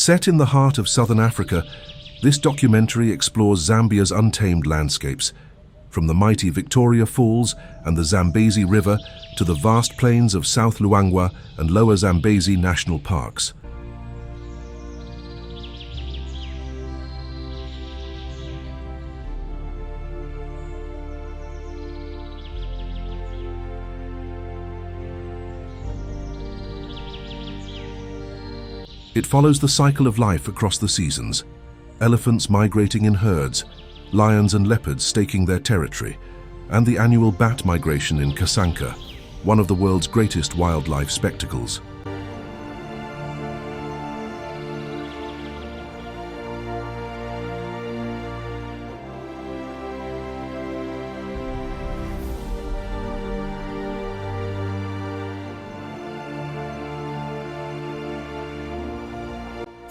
Set in the heart of southern Africa, this documentary explores Zambia's untamed landscapes, from the mighty Victoria Falls and the Zambezi River to the vast plains of South Luangwa and Lower Zambezi National Parks. It follows the cycle of life across the seasons. Elephants migrating in herds, lions and leopards staking their territory, and the annual bat migration in Kasanka, one of the world's greatest wildlife spectacles.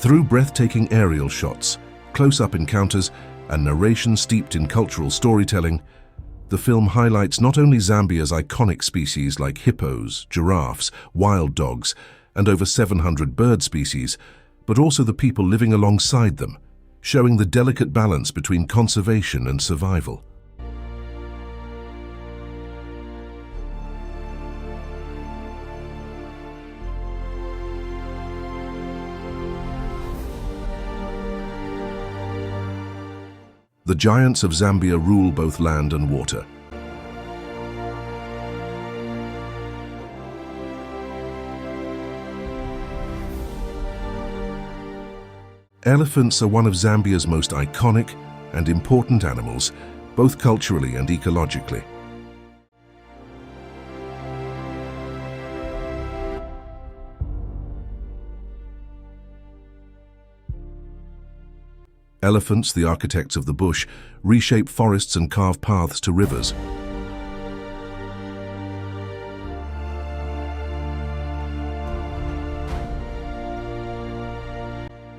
Through breathtaking aerial shots, close-up encounters, and narration steeped in cultural storytelling, the film highlights not only Zambia's iconic species like hippos, giraffes, wild dogs, and over 700 bird species, but also the people living alongside them, showing the delicate balance between conservation and survival. The giants of Zambia rule both land and water. Elephants are one of Zambia's most iconic and important animals, both culturally and ecologically. Elephants, the architects of the bush, reshape forests and carve paths to rivers.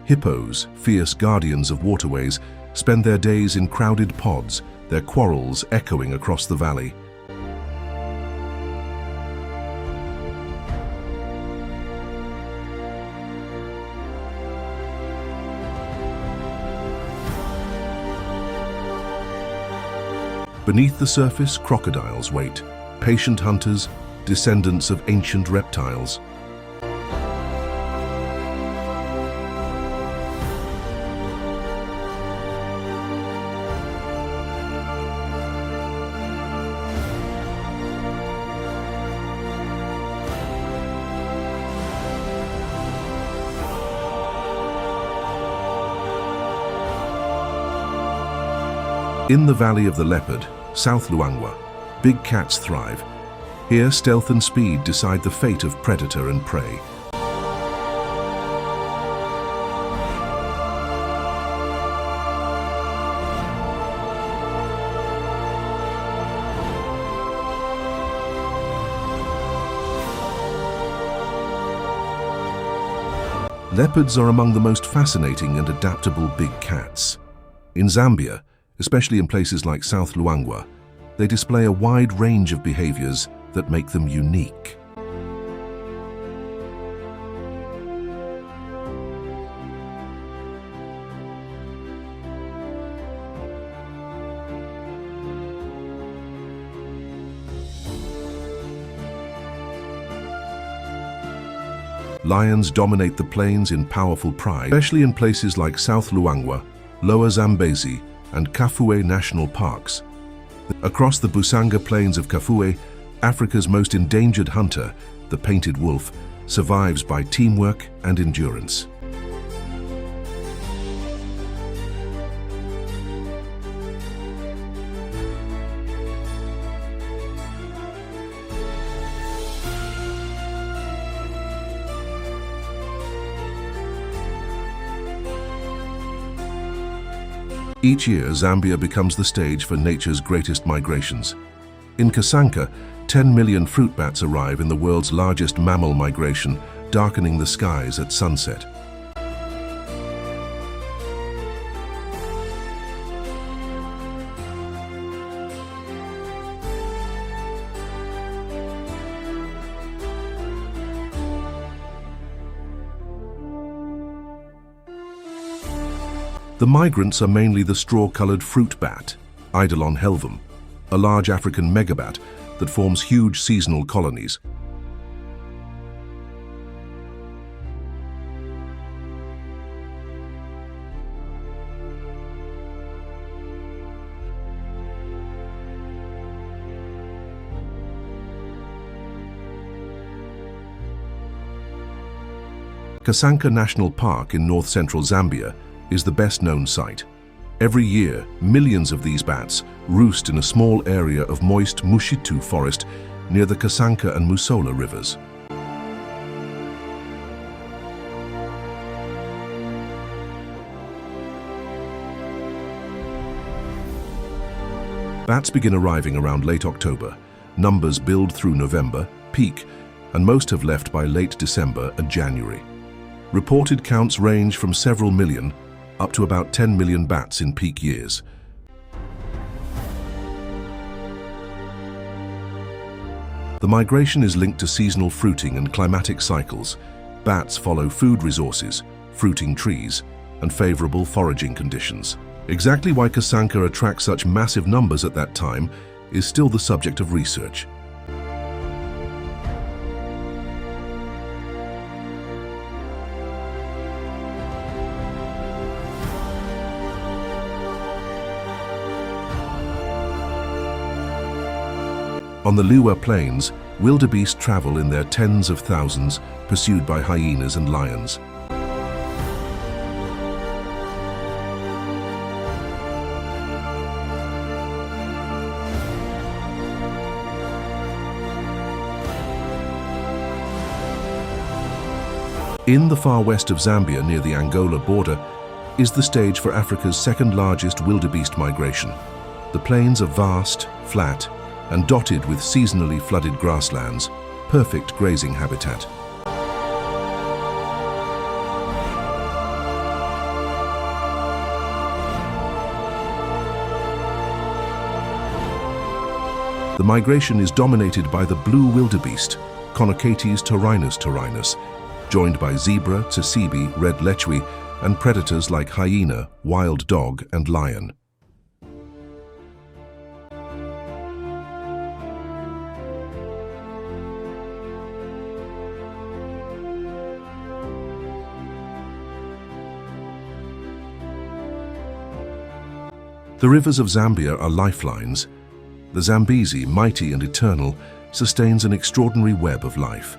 Hippos, fierce guardians of waterways, spend their days in crowded pods, their quarrels echoing across the valley. Beneath the surface, crocodiles wait, patient hunters, descendants of ancient reptiles. In the Valley of the Leopard, South Luangwa, big cats thrive. Here, stealth and speed decide the fate of predator and prey. Leopards are among the most fascinating and adaptable big cats. In Zambia, especially in places like South Luangwa, they display a wide range of behaviors that make them unique. Lions dominate the plains in powerful pride, especially in places like South Luangwa, Lower Zambezi, and Kafue National Parks. Across the Busanga plains of Kafue, Africa's most endangered hunter, the painted wolf, survives by teamwork and endurance. Each year, Zambia becomes the stage for nature's greatest migrations. In Kasanka, 10 million fruit bats arrive in the world's largest mammal migration, darkening the skies at sunset. The migrants are mainly the straw-colored fruit bat, Eidolon helvum, a large African megabat that forms huge seasonal colonies. Kasanka National Park in north-central Zambia is the best-known site. Every year, millions of these bats roost in a small area of moist Mushitu forest near the Kasanka and Musola rivers. Bats begin arriving around late October. Numbers build through November, peak, and most have left by late December and January. Reported counts range from several million up to about 10 million bats in peak years. The migration is linked to seasonal fruiting and climatic cycles. Bats follow food resources, fruiting trees, and favorable foraging conditions. Exactly why Kasanka attracts such massive numbers at that time is still the subject of research. On the Liwa Plains, wildebeest travel in their tens of thousands, pursued by hyenas and lions. In the far west of Zambia, near the Angola border, is the stage for Africa's second-largest wildebeest migration. The plains are vast, flat, and dotted with seasonally flooded grasslands, perfect grazing habitat. The migration is dominated by the blue wildebeest, Conochaetes taurinus, joined by zebra, tsessibi, red lechwe, and predators like hyena, wild dog, and lion. The rivers of Zambia are lifelines. The Zambezi, mighty and eternal, sustains an extraordinary web of life.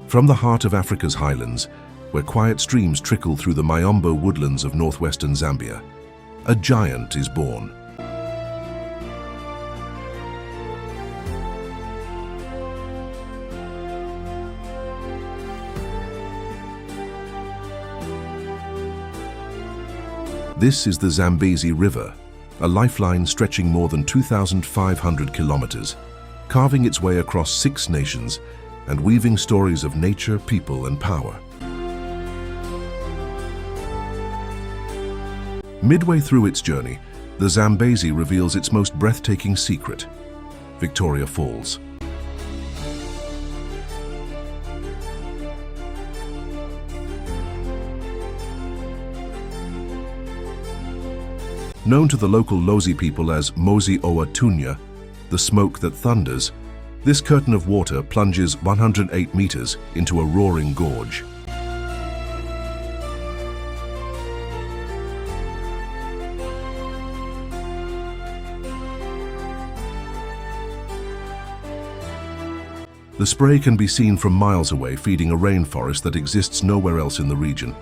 From the heart of Africa's highlands, where quiet streams trickle through the Mayombo woodlands of northwestern Zambia, a giant is born. This is the Zambezi River, a lifeline stretching more than 2,500 kilometers, carving its way across 6 nations and weaving stories of nature, people, and power. Midway through its journey, the Zambezi reveals its most breathtaking secret: Victoria Falls. Known to the local Lozi people as Mozi Owa Tunya, the smoke that thunders, this curtain of water plunges 108 meters into a roaring gorge. The spray can be seen from miles away, feeding a rainforest that exists nowhere else in the region.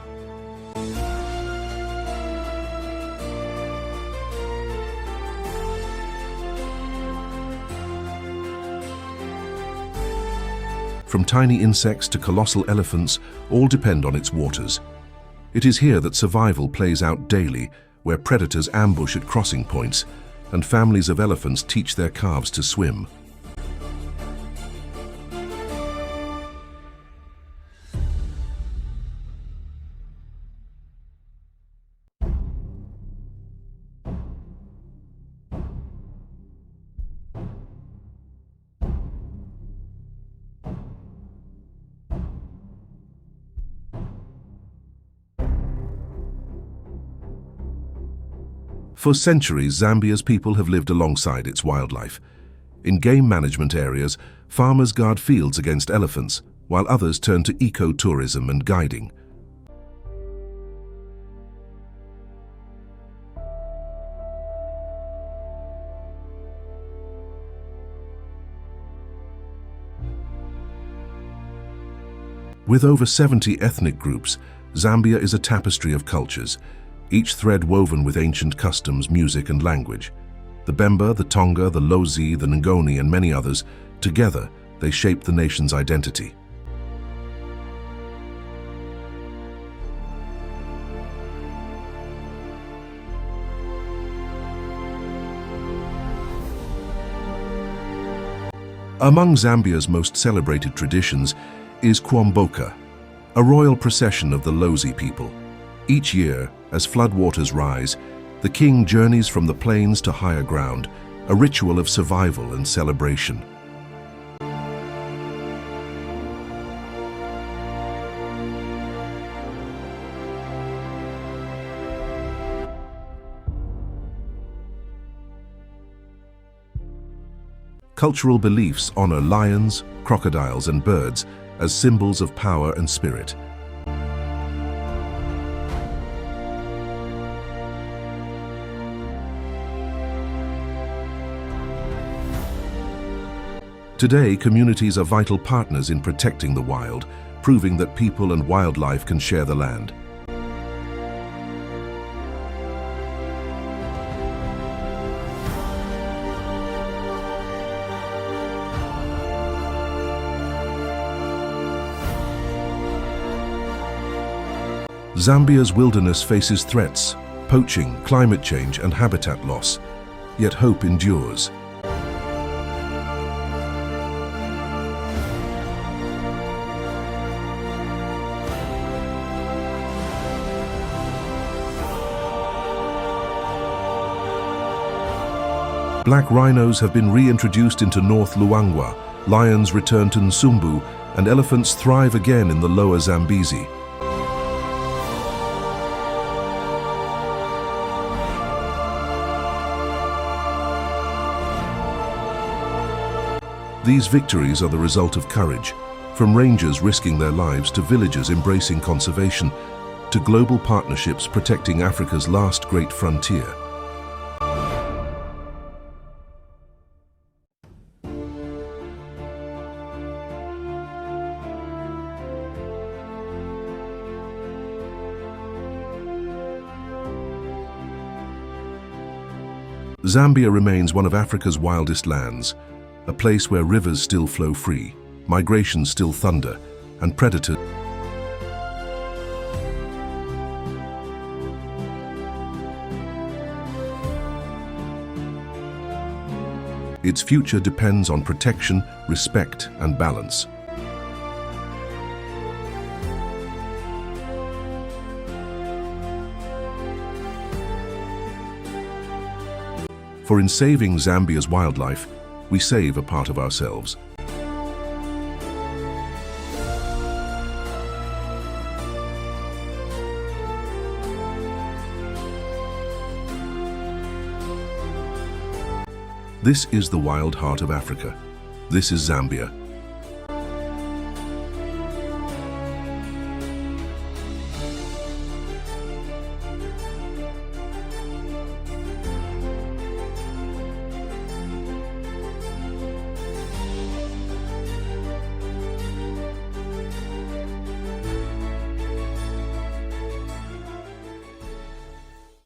From tiny insects to colossal elephants, all depend on its waters. It is here that survival plays out daily, where predators ambush at crossing points, and families of elephants teach their calves to swim. For centuries, Zambia's people have lived alongside its wildlife. In game management areas, farmers guard fields against elephants, while others turn to eco-tourism and guiding. With over 70 ethnic groups, Zambia is a tapestry of cultures, each thread woven with ancient customs, music and language. The Bemba, the Tonga, the Lozi, the Ngoni and many others, together they shape the nation's identity. Among Zambia's most celebrated traditions is Kwamboka, a royal procession of the Lozi people. Each year, as floodwaters rise, the king journeys from the plains to higher ground, a ritual of survival and celebration. Cultural beliefs honor lions, crocodiles and birds as symbols of power and spirit. Today, communities are vital partners in protecting the wild, proving that people and wildlife can share the land. Zambia's wilderness faces threats, poaching, climate change and habitat loss, yet hope endures. Black rhinos have been reintroduced into North Luangwa, lions return to Nsumbu, and elephants thrive again in the lower Zambezi. These victories are the result of courage, from rangers risking their lives to villagers embracing conservation, to global partnerships protecting Africa's last great frontier. Zambia remains one of Africa's wildest lands, a place where rivers still flow free, migration still thunder, and predators. Its future depends on protection, respect, and balance. For in saving Zambia's wildlife, we save a part of ourselves. This is the wild heart of Africa. This is Zambia.